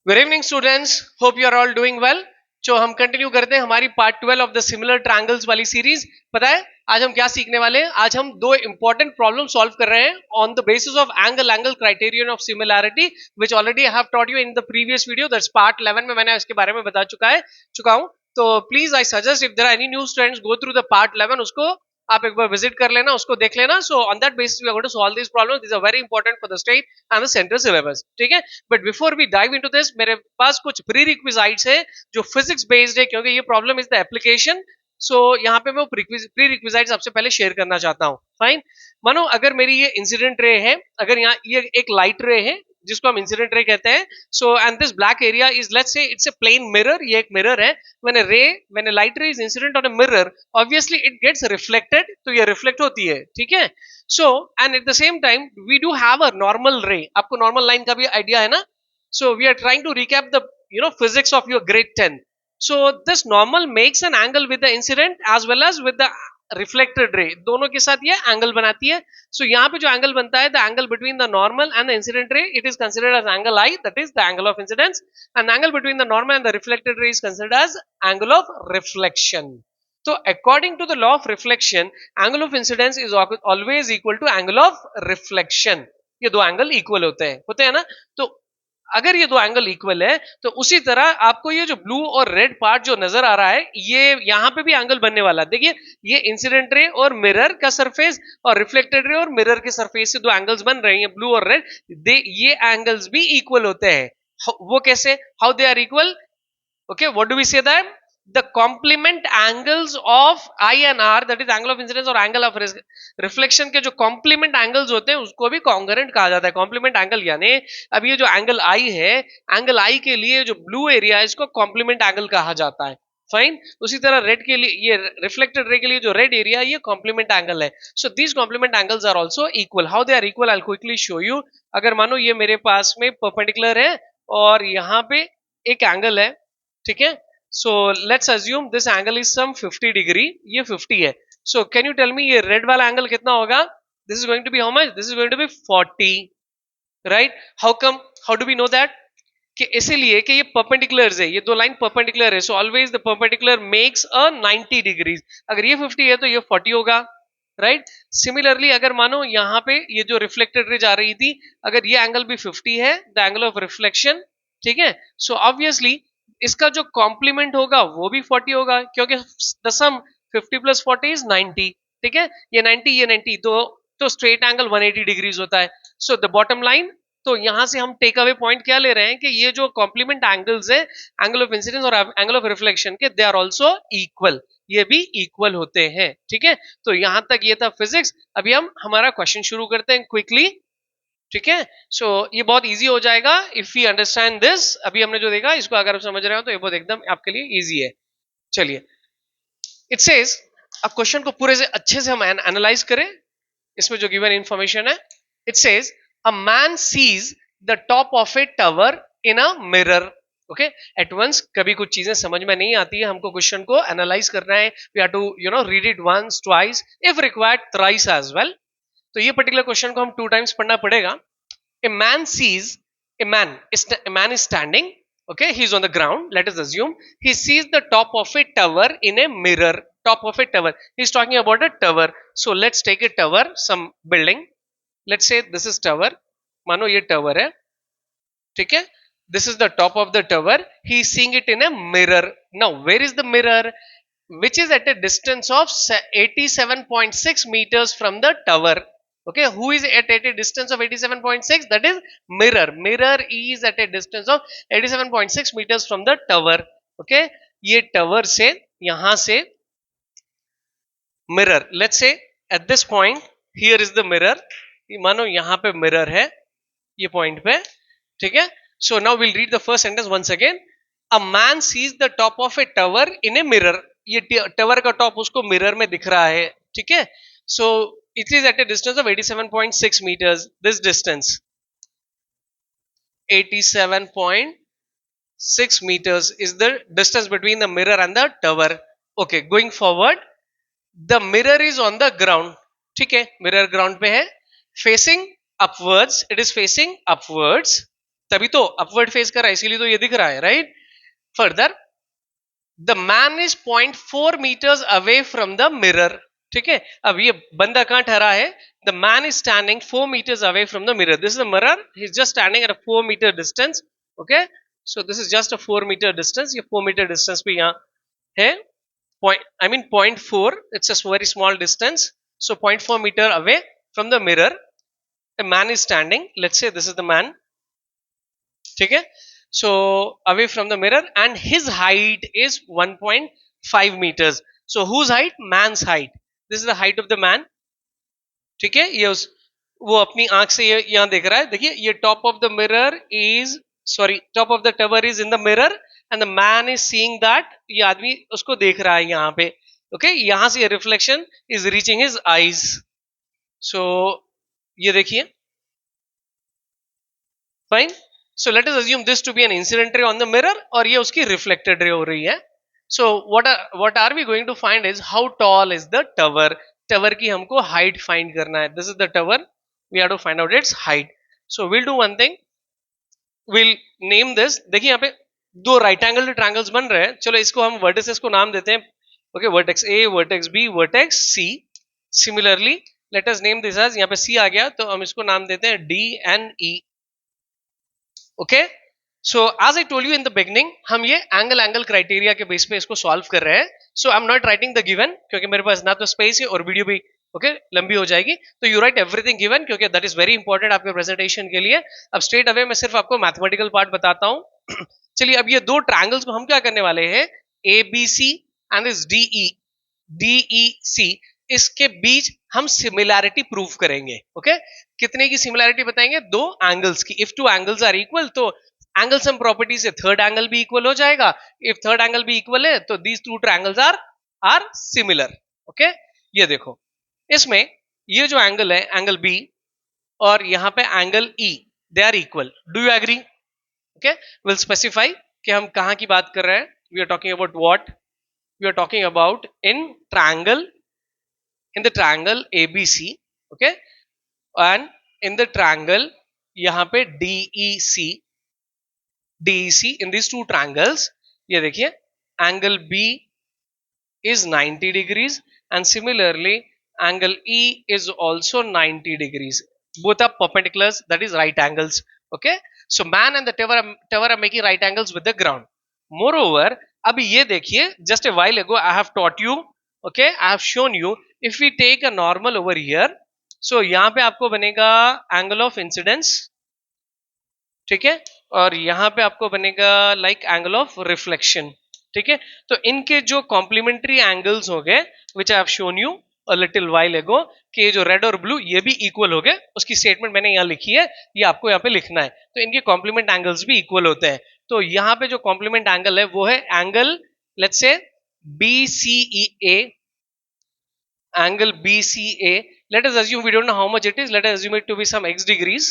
Good evening students, hope you are all doing well. जो हम continue करते हैं हमारी part 12 of the similar triangles वाली सीरीज। पता है आज हम क्या सीखने वाले हैं? आज हम दो इंपॉर्टेंट प्रॉब्लम सॉल्व कर रहे हैं on the basis of angle criterion of similarity, which already I have taught you in the previous video. That's part 11 में मैंने इसके बारे में बता चुका हूं। तो please I suggest if there are any new students go through the part 11, उसको आप एक बार विजिट कर लेना, उसको देख लेना। So on that basis we are going to solve this problem. This are very important for the state and the central syllabus, ठीक है। But before we dive into this, मेरे पास कुछ प्री रिक्विजिट्स है जो फिजिक्स बेस्ड है, क्योंकि ये प्रॉब्लम इज द एप्लीकेशन। सो यहाँ पे मैं प्री रिक्विजिट्स आपसे पहले शेयर करना चाहता हूँ। फाइन, मानो अगर मेरी ये इंसिडेंट रे है, अगर यहाँ ये एक लाइट रे है जिसको हम इंसिडेंट रे कहते हैं। So and this black area is, let's say it's a plane mirror, ये एक मिरर है। when a light ray is incident on a mirror, obviously it gets reflected, तो ये रिफ्लेक्ट होती है, ठीक है। So and at the same time we do have a normal ray. आपको नॉर्मल लाइन का भी आइडिया है ना? So we are trying to recap the physics of your grade 10. So this normal makes an angle with the incident as well as with the reflected ray, दोनों के साथ ये angle बनाती है। सो यहाँ पे जो एंगल बनता है, the angle between the normal and the incident ray, it is considered as angle I, that is the angle of incidence, and angle between the normal and the reflected ray is considered as angle of reflection. So according to the law of reflection, angle of incidence is always equal to angle of reflection. ये दो angle equal होते हैं ना? तो अगर ये दो angle equal है तो उसी तरह आपको ये जो ब्लू और रेड पार्ट जो नजर आ रहा है, ये यहां पे भी एंगल बनने वाला है। देखिए, ये इंसिडेंट रे और मिरर का सरफेस और रिफ्लेक्टेड रे और मिरर के सरफेस से दो एंगल्स बन रहे हैं, ब्लू और रेड। ये एंगल्स भी इक्वल होते हैं। वो कैसे? How they are equal? Okay, what do we say that the complement angles of I and R, that is angle of incidence और angle of reflection के जो complement angles होते हैं उसको भी congruent कहा जाता है। complement angle यानी अब ये जो angle I है, angle I के लिए जो blue area है इसको complement angle कहा जाता है। फाइन, उसी तरह रेड के लिए, ये रिफ्लेक्टेड रे के लिए जो रेड एरिया, ये कॉम्प्लीमेंट एंगल है। So these complement angles are also equal. How they are equal, I quickly show you. अगर मानो ये मेरे पास में परपेंडिकुलर है और यहाँ पे एक एंगल है, ठीक है। So let's assume this angle is some 50 degree, ये 50 है। So can you tell me ये रेड वाला एंगल कितना होगा? This is going to be how much? This is going to be 40, right? How come? How do we know that? कि इसीलिए कि ये परपेंडिकुलर्स है, ये दो लाइन परपेंडिकुलर है। So always the perpendicular makes a 90 degrees. अगर ये 50 है तो ये 40 होगा, राइट। सिमिलरली अगर मानो यहाँ पे ये जो रिफ्लेक्टेड रे जा रही थी, अगर ये एंगल भी 50 है, द एंगल ऑफ रिफ्लेक्शन, ठीक है। सो ऑब्वियसली इसका जो कॉम्प्लीमेंट होगा वो भी 40 होगा, क्योंकि द सम 50 प्लस 40 इज 90, ठीक है। ये 90, ये 90, तो स्ट्रेट एंगल 180 डिग्रीज होता है। सो द बॉटम लाइन, तो यहां से हम टेक अवे पॉइंट क्या ले रहे हैं कि ये जो कॉम्प्लीमेंट एंगल्स है, एंगल ऑफ इंसिडेंस और एंगल ऑफ रिफ्लेक्शन के, दे आर ऑल्सो इक्वल, ये भी इक्वल होते हैं, ठीक है। तो यहां तक ये था फिजिक्स। अभी हम हमारा क्वेश्चन शुरू करते हैं क्विकली, ठीक है। सो ये बहुत इजी हो जाएगा इफ यू अंडरस्टैंड दिस। अभी हमने जो देखा इसको अगर आप समझ रहे हो तो ये बहुत एकदम आपके लिए इजी है। चलिए, इट सेज, अब क्वेश्चन को पूरे से अच्छे से हम एनालाइज करें, इसमें जो गिवन इंफॉर्मेशन है। It says a man sees the top of a tower in a mirror. Okay, at once कभी कुछ चीजें समझ में नहीं आती है, हमको क्वेश्चन को एनालाइज करना है। We have to read it once, twice, if required thrice as well. तो ये पर्टिकुलर क्वेश्चन को हम 2 टाइम्स पढ़ना पड़ेगा। A man sees, a man is standing, okay, he's on the ground, let us assume he sees the top of a tower in a mirror. Top of a tower, he's talking about a tower. So let's take a tower, some building, let's say this is tower, मानो ये tower है, ठीक है। This is the top of the tower, he is seeing it in a mirror. Now where is the mirror? Which is at a distance of 87.6 meters from the tower. Okay, who is at a distance of 87.6? That is mirror. Mirror is at a distance of 87.6 meters from the tower. Okay, ये tower से, यहां से mirror, let's say at this point here is the mirror, मानो यहां पे mirror है ये point पे, ठीक है। So now will read the first sentence once again. A man sees the top of a tower in a mirror. ये tower का टॉप उसको मिरर में दिख रहा है, ठीक है। So it is at a distance of 87.6 meters. This distance 87.6 meters is the distance between the mirror and the tower. Okay, going forward, the mirror is on the ground, ठीक है। Mirror ground पे है, facing upwards, it is facing upwards, तभी तो upward face कर रहा है, इसीलिए तो ये दिख रहा है, right. Further the man is 0.4 metres away from the mirror, ठीक है। अब ये बंदा कहां ठहरा है, the man is standing 4 metres away from the mirror, this is the mirror, he is just standing at a 4 metre distance, okay. So this is just a 4 metre distance, ये 4 metre distance पे यहाँ है, point, I mean 0.4, it's a very small distance, so 0.4 meter away from the mirror a man is standing, let's say this is the man, ठीक है। so away from the mirror and his height is 1.5 meters, so whose height, man's height, this is the height of the man, ठीक है। ये उस वो अपनी आंख से ये यहां देख रहा है, देखिए ये top of the mirror is, sorry top of the tower is in the mirror and the man is seeing that, ये आदमी उसको देख रहा है यहाँ पे, ओके okay? यहां से reflection is reaching his eyes, so ये देखिए, fine. So let us assume this to be an incident ray on the mirror और ये उसकी रिफ्लेक्टेड रे हो रही है। So what are we going to find is how tall is the tower, tower की हमको हाइट फाइंड करना है, this is the tower, we have to find out its height. So will do one thing, will name this, देखिए यहाँ पे दो right angle triangles बन रहे हैं, चलो इसको हम वर्टिसेस को नाम देते हैं, okay, vertex A, vertex B, vertex C. Similarly let us name this as, यहाँ पे सी आ गया तो हम इसको नाम देते हैं D and E, okay. So as I told you in the beginning, हम ये एंगल क्राइटेरिया के बेस पे इसको सॉल्व कर रहे हैं। So I am not writing the given क्योंकि मेरे पास ना तो स्पेस है और वीडियो भी ओके लंबी हो जाएगी, तो यू राइट एवरीथिंग गिवन क्योंकि दैट इज वेरी इंपॉर्टेंट आपके प्रेजेंटेशन के लिए। अब स्ट्रेट अवे मैं सिर्फ आपको मैथमेटिकल पार्ट बताता हूं। चलिए अब ये दो ट्रायंगल्स को हम क्या करने वाले हैं, ए बी सी एंड इस डी ई सी, इसके बीच हम सिमिलैरिटी प्रूव करेंगे, ओके। कितने की सिमिलैरिटी बताएंगे, दो एंगल्स की। If two angles are equal तो एंगल सम प्रॉपर्टी से थर्ड एंगल भी इक्वल हो जाएगा, इफ थर्ड एंगल भी इक्वल है तो these two triangles are similar, okay. ये देखो इसमें ये जो एंगल है एंगल बी और यहां पे angle E, they are equal, do you agree, okay. Will specify कि हम कहां की बात कर रहे हैं, we are talking about what, we are talking about in the triangle ABC, okay, and in the triangle यहाँ पे DEC in these two triangles, ये देखिए angle B is 90 degrees and similarly angle E is also 90 degrees, both are perpendiculars, that is right angles, okay. So man and the tower are making right angles with the ground. Moreover अब ये देखिए, just a while ago I have taught you, okay, I have shown you, if we take a normal over here, so यहाँ पे आपको बनेगा angle of incidence, ठीक है, और यहाँ पे आपको बनेगा like angle of reflection, ठीक है। तो इनके जो कॉम्प्लीमेंट्री एंगल्स हो गए which I have shown you a little while ago, कि ये जो रेड और ब्लू ये भी इक्वल हो गए, उसकी स्टेटमेंट मैंने यहाँ लिखी है, ये आपको यहाँ पे लिखना है। तो इनके कॉम्प्लीमेंट एंगल्स भी इक्वल होते हैं, तो यहाँ पे जो कॉम्प्लीमेंट एंगल है वो है angle, let's say BCEA, angle BCA, let us assume, we don't know how much it is, let us assume it to be some x degrees,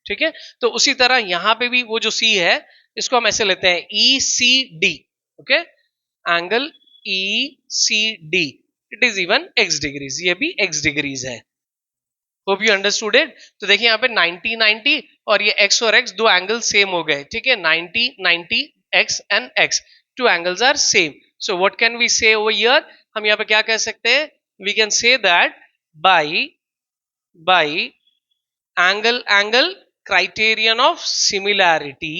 ठीक है। तो उसी तरह यहाँ पे भी वो जो C है इसको हम ऐसे लेते हैं ECD, okay, angle ECD, it is even x degrees, ये भी x डिग्रीज है। Hope you understood it. तो देखिए यहाँ पे 90 90 और ये x और x दो एंगल सेम हो गए, ठीक है, 90 90 x and x, two angles are same. So what can we say over here, हम यहाँ पे क्या कह सकते हैं, we can say that by angle criterion of similarity,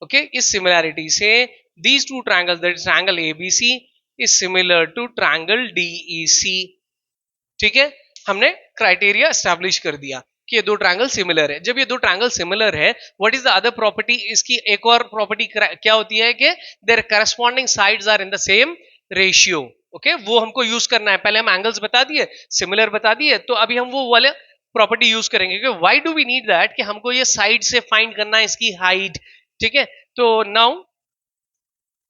okay, इस सिमिलैरिटी से these two triangles, that is triangle ABC is similar to triangle DEC, ठीक है। हमने क्राइटेरिया एस्टैब्लिश कर दिया कि ये दो ट्रायंगल सिमिलर है। जब ये दो ट्रायंगल सिमिलर है, what is the other property, इसकी एक और प्रॉपर्टी क्या होती है कि their corresponding sides are in the same ratio, okay, वो हमको यूज करना है। पहले हम एंगल्स बता दिए, सिमिलर बता दिए, तो अभी हम वो वाले प्रॉपर्टी यूज करेंगे कि why do we need that, कि हमको ये साइड से फाइंड करना है इसकी हाइट, ठीक है। तो now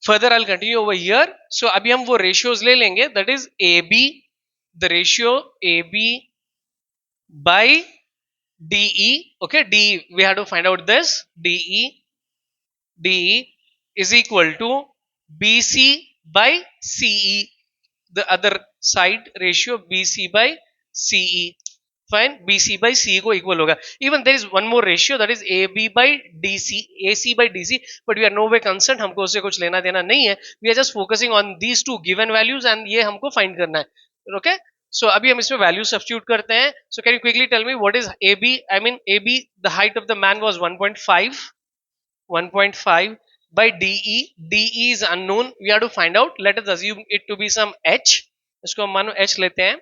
further I'll continue over here. So अभी हम वो ratios ले लेंगे, that is AB, the ratio AB by DE, okay, DE we have to find out this, DE is equal to BC by CE, the other side ratio BC by CE, fine, BC by CE को equal होगा. Even there is one more ratio that is AB by DC, AC by DC, but we are no way concern, हमको उससे कुछ लेना देना नहीं है. We are just focusing on these two given values and ये हमको फाइंड करना है. ओके, सो अभी हम इसमें वैल्यू सब्स्टिट्यूट करते हैं. So can you quickly tell me what is AB? I mean AB, the height of the man was 1.5 by DE. DE is unknown, we have to find out. Let us assume it to be some H. इसको हम मानो H लेते हैं.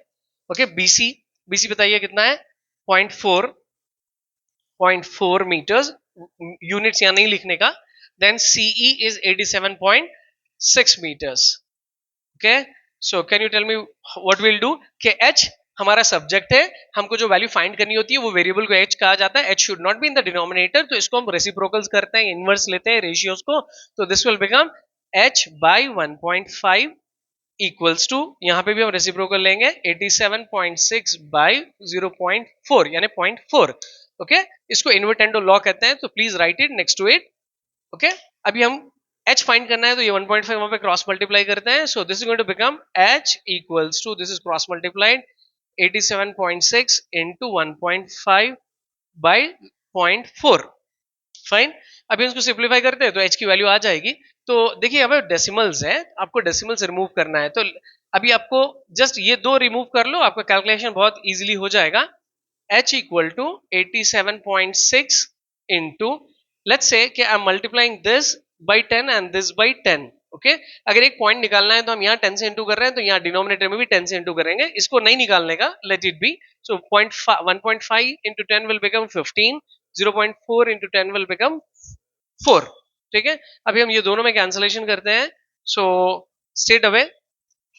Okay, BC, BC बताइए कितना है? 0.4 metres. Units यहां नहीं लिखने का. Then CE is 87.6 metres. Okay, so can you tell me what will do? के H हमारा सब्जेक्ट है, हमको जो वैल्यू फाइंड करनी होती है वो वेरिएबल को H कहा जाता है. H should not be in the denominator, तो इसको हम रेसिप्रोकल्स करते हैं, इनवर्स लेते हैं रेशियोज को. तो this will become H by 1.5 equals to, यहां पे भी हम रेसिप्रोकल लेंगे, 87.6 by 0.4 यानी 0.4. ओके, इसको इन्वर्टेंडो लॉ कहते हैं, तो please write it next to it. Okay, अभी हम H फाइंड करना है, तो ये 1.5 वहां पे क्रॉस मल्टीप्लाई करते हैं. So this is going to become H equals to, this is cross multiplied, 87.6 into 1.5 by 0.4. Fine, अभी इसको सिंप्लीफाई करते हैं तो H की वैल्यू आ जाएगी. तो देखिए अब डेसिमल्स है, आपको डेसिमल्स रिमूव करना है, तो अभी आपको जस्ट ये दो रिमूव कर लो, आपका कैलकुलेशन बहुत इजीली हो जाएगा. H equal to 87.6 into, let's say कि I am multiplying this by 10 and this by 10. Okay, अगर एक पॉइंट निकालना है तो हम यहाँ 10 से इंटू कर रहे हैं, तो यहाँ डिनोमिनेटर में भी 10 से इंटू करेंगे. इसको नहीं निकालने का, let it be. So 1.5 into 10 will become 15, 0.4 into 10 will become 4. ठीक है, अभी हम ये दोनों में कैंसलेशन करते हैं. So straight away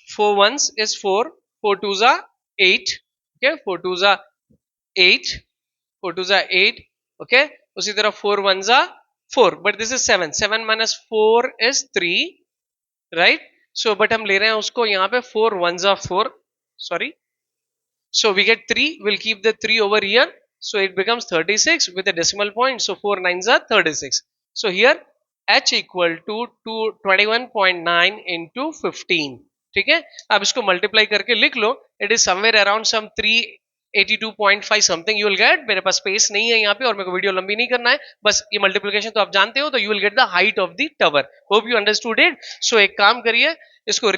4 ones is 4, 4 twos are 8. Okay, 4 twos are 8, 4 twos are 8. Okay, उसी तरह 4 ones are 4, but this is 7. 7 minus 4 is 3, right? So but हम ले रहे हैं उसको यहाँ पे 4 ones are 4, sorry. So we get 3, we'll keep the 3 over here, so it becomes 36 with a decimal point. So 4 nines are 36. So here H equal to 21.9 into 15. ठीक है, अब इसको मल्टीप्लाई करके लिख लो. It is somewhere around some 382.5 something you will get. मेरे पास space नहीं है यहाँ पे और मेरे को वीडियो लंबी नहीं करना है, बस ये मल्टीप्लिकेशन तो आप जानते हो, तो you will get the height of the tower. Hope you understood it. So एक काम करिए, इसको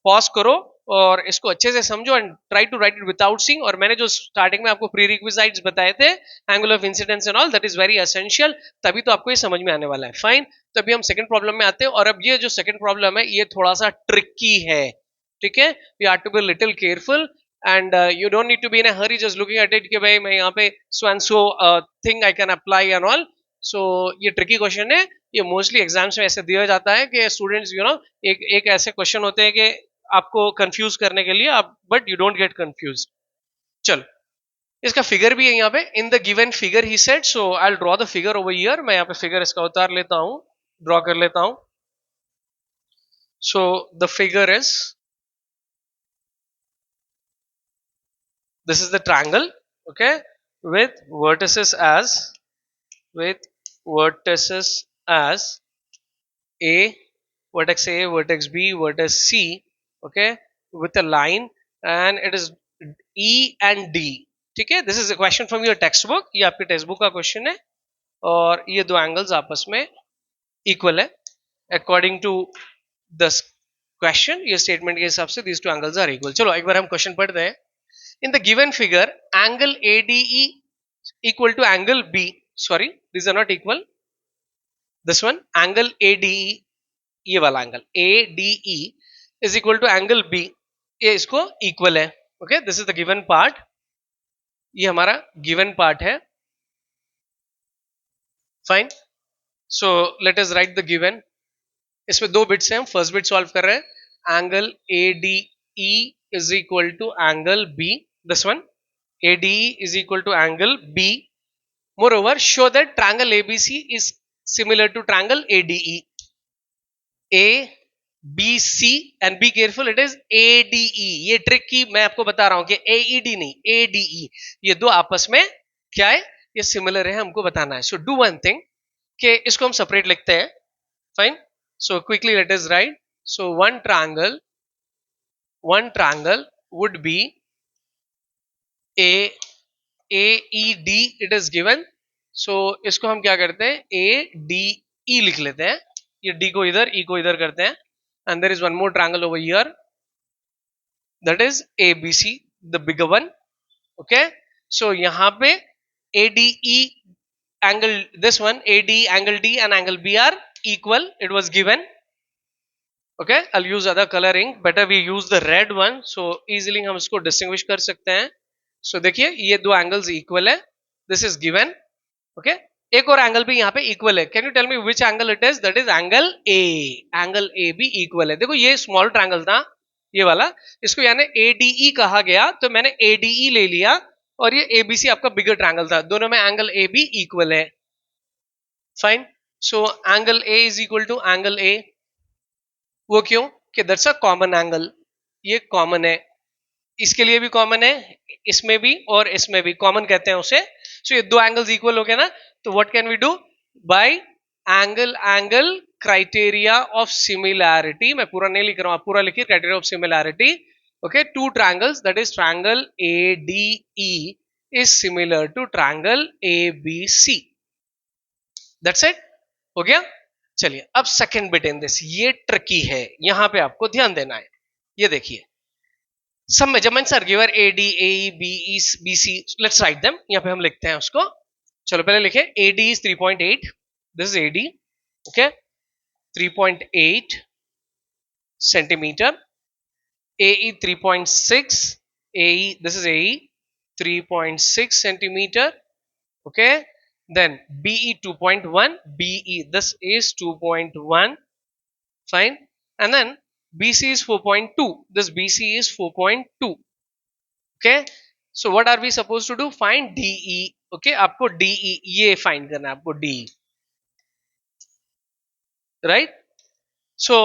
पॉज करो और इसको अच्छे से समझो and try to write it without seeing. और मैंने जो स्टार्टिंग में आपको प्री रिक्विजिट्स बताए थे, angle of incidence and all, that is very essential, तभी तो आपको ये समझ में आने वाला है. फाइन, तो अभी हम सेकंड प्रॉब्लम में आते हैं, और अब ये जो सेकंड प्रॉब्लम है ये थोड़ा सा ट्रिकी है. ठीक है, you have to be little careful and you don't need to be in a hurry just looking at it कि भाई मैं यहाँ पे so and so thing I can apply and all. So ये ट्रिकी क्वेश्चन है, ये mostly exams में ऐसे दिया जाता है कि स्टूडेंट्स यू नो एक ऐसे क्वेश्चन होते हैं कि आपको कंफ्यूज करने के लिए, आप but you don't get confuse. चलो, इसका फिगर भी है यहाँ पे, in the given figure he said. So I will draw the figure over here. मैं यहाँ पे फिगर इसका उतार लेता हूँ, ड्रॉ कर लेता हूँ. So the figure is, this is the triangle, okay, with vertices as A, vertex A, vertex B, vertex C, okay, with a line, and it is E and D. ठीक है, this is a question from your textbook. ये आपके text book का question है, और ये दो angles आपस में इक्वल है अकॉर्डिंग टू द क्वेश्चन. ये स्टेटमेंट के हिसाब से these two angles are equal. चलो एक बार हम क्वेश्चन पढ़ते हैं. In the given figure, angle ADE equal to angle B. Sorry, these are not equal. This one, angle ADE, ये वाला angle ADE is equal to angle B. ये इसको equal है. Okay, this is the given part. ये हमारा given part है. Fine. So let us write the given. इसमें दो बिट्स हैं, हम फर्स्ट बिट सॉल्व कर रहे हैं. Angle ADE is equal to angle B. This one, ADE is equal to angle B. Moreover, show that triangle ABC is similar to triangle ADE. ABC and be careful, it is ADE. ये trick की मैं आपको बता रहा हूं कि AED नहीं, ADE. ये दो आपस में क्या है, ये सिमिलर है, हमको बताना है. सो डू वन थिंग कि इसको हम सेपरेट लिखते हैं. Fine, so quickly let us write. So one triangle would be ABCD. AED it is given, so इसको हम क्या करते हैं ADE लिख लेते हैं, ये D को इधर E को इधर करते हैं, and there is one more triangle over here that is ABC the bigger one. Okay, so यहाँ पे ADE angle, this one AD angle D and angle B are equal, it was given. Okay, I'll use other coloring, better we use the red one, so easily हम इसको distinguish कर सकते हैं। so देखिए ये दो angles equal है, this is given. okay, एक और एंगल भी यहाँ पे इक्वल है, can you tell me which angle it is, that is angle A, angle A भी इक्वल है। देखो ये स्मॉल ट्रायंगल था ये वाला, इसको यानी एडीई कहा गया, तो मैंने एडीई ले लिया, और ये एबीसी आपका बिगर ट्रायंगल था, दोनों में एंगल ए भी इक्वल है। Fine, so angle A is equal to angle A, वो क्यों कि दैट्स अ कॉमन एंगल, ये कॉमन है, इसके लिए भी कॉमन है, इसमें भी और इसमें भी कॉमन कहते हैं उसे। सो ये दो एंगल्स इक्वल हो गए ना, तो what can we do by angle angle criteria of similarity, मैं पूरा नहीं लिख रहा हूं, आप पूरा लिखिए, criteria of similarity. Okay, two triangles that is triangle ADE is similar to triangle ABC, that's it, हो गया। चलिए अब सेकंड बिट इन दिस, ये ट्रिकी है, यहां पे आपको ध्यान देना है। ये देखिए some measurements are given AD, AE, BE, BC, let's write them, यहाँ पे हम लिखते हैं उसको। चलो पहले लिखे AD is 3.8, this is AD, okay, 3.8 centimeter, AE 3.6, AE, this is AE 3.6 centimeter, okay, then BE 2.1, BE this is 2.1, fine, and then BC is 4.2, this BC is 4.2, okay, so what are we supposed to do, find DE, okay, आपको DE ये find करना है, आपको DE, right, so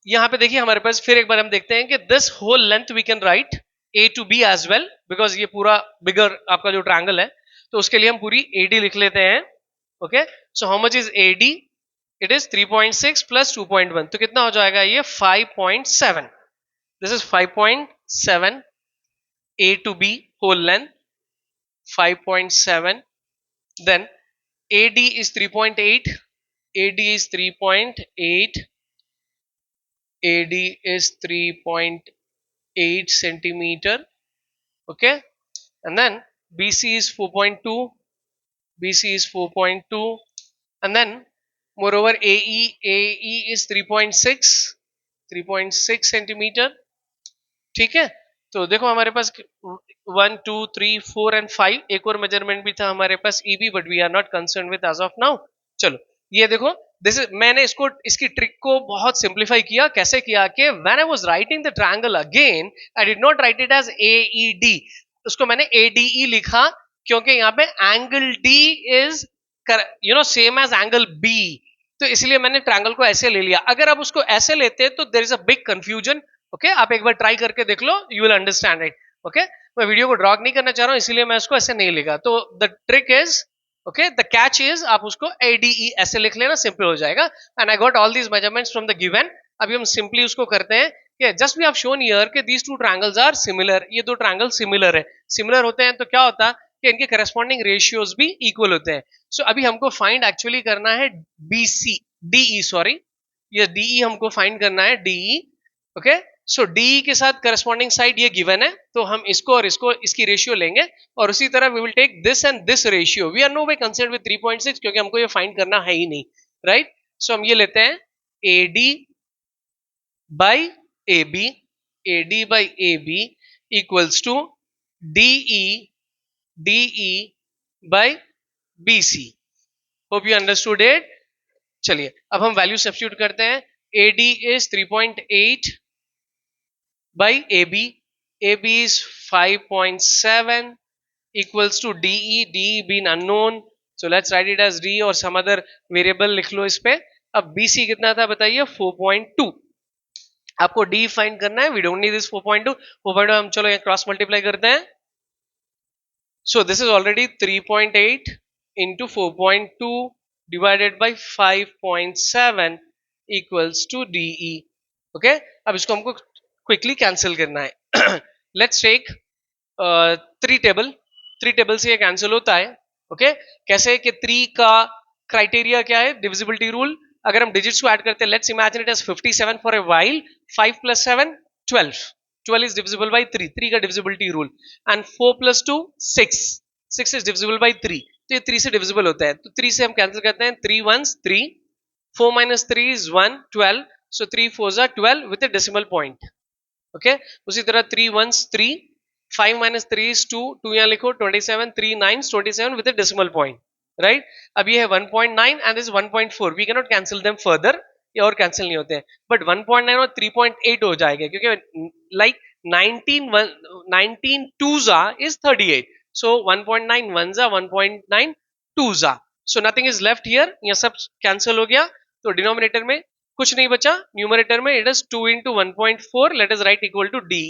यहाँ पे देखिए हमारे पास फिर एक बार हम देखते हैं कि this whole length we can write A to B as well, because ये पूरा bigger आपका जो triangle है, तो उसके लिए हम पूरी AD लिख लेते हैं, okay, so how much is AD, it is 3.6 plus 2.1, तो कितना हो जाएगा ये 5.7, this is 5.7 A to B whole length 5.7, then AD is 3.8, AD is 3.8, AD is 3.8 centimeter, okay, and then BC is 4.2, BC is 4.2, and then moreover AE is 3.6, 3.6 centimeter, ठीक है। तो देखो हमारे पास 1 2 3 4 एंड 5 एक और मेजरमेंट भी था हमारे पास EB, but we are not concern with as of now. चलो ये देखो, दिस इज, मैंने इसको इसकी ट्रिक को बहुत सिंप्लीफाई किया, कैसे किया कि when I was writing the triangle again I did not write it as AED, उसको मैंने ADE लिखा, क्योंकि यहाँ पे angle D is same as angle B, तो इसलिए मैंने ट्रायंगल को ऐसे ले लिया। अगर आप उसको ऐसे लेते तो there is a big confusion, okay, आप एक बार ट्राई करके देख लो, you will understand it, okay. मैं वीडियो को ड्रॉ नहीं करना चाह रहा हूं, इसलिए मैं इसको ऐसे नहीं लिखा, तो the trick is, okay, the catch is आप उसको ADE ऐसे लिख लेना, सिंपल हो जाएगा। And I got all these measurements from the given. अभी हम सिंपली उसको करते हैं कि just we have shown here कि these two triangles are similar, ये दो ट्रायंगल सिमिलर है, सिमिलर होते हैं तो क्या होता है कि इनके करस्पॉन्डिंग रेशियोज भी इक्वल होते हैं। सो अभी हमको फाइंड एक्चुअली करना है DE, सॉरी, ये DE हमको फाइंड करना है, DE, ओके। सो DE के साथ करस्पॉन्डिंग साइड ये गिवन है, तो हम इसको और इसको इसकी रेशियो लेंगे, और उसी तरह we will take this and this ratio, we are no way concern with 3.6, क्योंकि हमको ये फाइंड करना है ही नहीं, राइट। सो हम ये लेते हैं AD by AB, AD by AB equals to DE by BC, hope you understood it. चलिए अब हम वैल्यू सब्स्टिट्यूट करते हैं, AD is 3.8 by AB, AB is 5.7 equals to DE being unknown, so let's write it as D or some other variable लिख लो इस पे। अब BC कितना था बताइए 4.2, आपको D फाइंड करना है, we don't need this 4.2, 4.2 हम चलो यहाँ क्रॉस मल्टीप्लाई करते हैं, so this is already 3.8 into 4.2 divided by 5.7 equals to DE, okay, अब इसको हमको क्विकली कैंसिल करना है। लेट्स टेक 3 टेबल, 3 टेबल से ये कैंसिल होता है. ओके, कैसे कि 3 का क्राइटेरिया क्या है, डिविजिबिलिटी रूल. अगर हम डिजिट्स को ऐड करते हैं, let's imagine it as 57 for a while. 5 plus 7 12. 12 is divisible by 3. 3 का divisibility rule. And 4 plus 2 6. 6 is divisible by 3. तो ये 3 से divisible होता है. तो 3 से हम कैंसिल करते हैं. 3 ones 3. 4 minus 3 is 1. 12. So 3 fours are 12 with a decimal point. Okay. उसी तरह 3 ones 3. 5 minus 3 is 2. 2 यहाँ लिखो. 27. 3 nines 27 with a decimal point. Right. अब ये है 1.9 and this is 1.4. We cannot cancel them further. ये और कैंसिल नहीं होते हैं. बट 1.9 और 3.8 हो जाएगा क्योंकि like 19 twos is 38. So 1.9 ones are 1.9 twos are. So nothing is left here. ये सब कैंसिल हो गया. तो डिनोमिनेटर में कुछ नहीं बचा. न्यूमरेटर में it is 2 into 1.4. Let us write equal to D.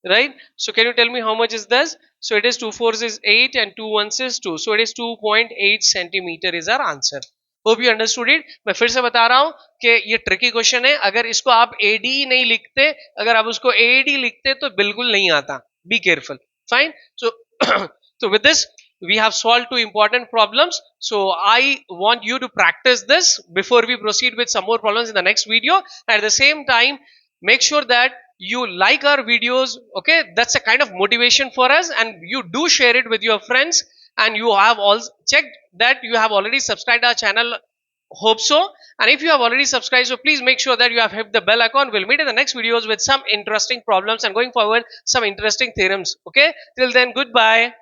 Right? So can you tell me how much is this? So it is 2 fours is 8 and 2 ones is 2. So it is 2.8 centimeter is our answer. Hope you understood it. मैं फिर से बता रहा हूं कि ये tricky question है. अगर इसको आप AD नहीं लिखते, अगर आप उसको AD लिखते तो बिल्कुल नहीं आता. Be careful. Fine. So with this we have solved 2 important problems. So I want you to practice this before we proceed with some more problems in the next video. At the same time, make sure that you like our videos. Okay, that's a kind of motivation for us, and you do share it with your friends, and you have also checked that you have already subscribed our channel. Hope so. And if you have already subscribed, so please make sure that you have hit the bell icon. We'll meet in the next videos with some interesting problems and going forward some interesting theorems. Okay, till then, goodbye.